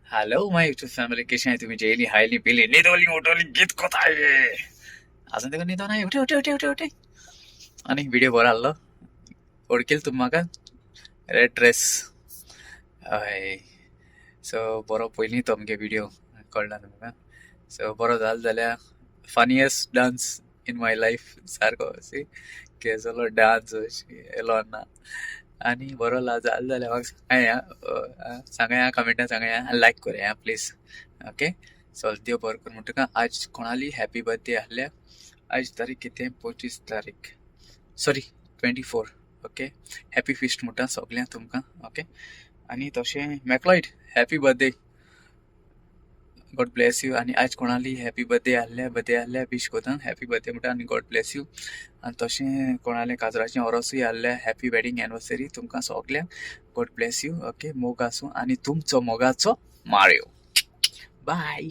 Hello माय YouTube family, कशी आहे तुम्ही? जेली हायली पिली निदवली उठवली गीत कोता आहे अजून ते निदो नाही उठे उठे उठे उठे उठे आणि व्हिडिओ बरो आल्लो ओळखेल तुम म्हाका रेड ड्रेस हय. सो बरो पयलीं तो आमगे व्हिडिओ कळना तुमकां. सो बरो जालो जाल्यार फनियस्ट डान्स इन माय लायफ सारको सी केसलो डान्स येलो ना आणि बरो जालो जाल्यार म्हाका सांगाया कमेंटान सांगाया लायक करूया प्लीज. ओके, सो देव बरो कर म्हणटका. आज कोणाली हॅपी बर्थडे आहल्या. आज तारीख कितें? 25 तारीख, सॉरी 24. ओके, हॅपी फिस्ट म्हणटा सगळ्यांक तुमकां. ओके, आणि तशें McLeod happy birthday, God bless you. आणि आज कोणाली हॅपी बर्थडे आहल्या विश कोता हॅपी बर्थडे म्हणटा आणि गॉड ब्लेस यू. आणि तशें कोणालें काजराचें ओरोसूय आहल्या हॅपी वेडिंग एनिवर्सरी तुमकां सगळ्यांक गॉड ब्लेस यू. ओके, मोग आसूं आणि तुमचो मोगाचो माळ्यो. बाय.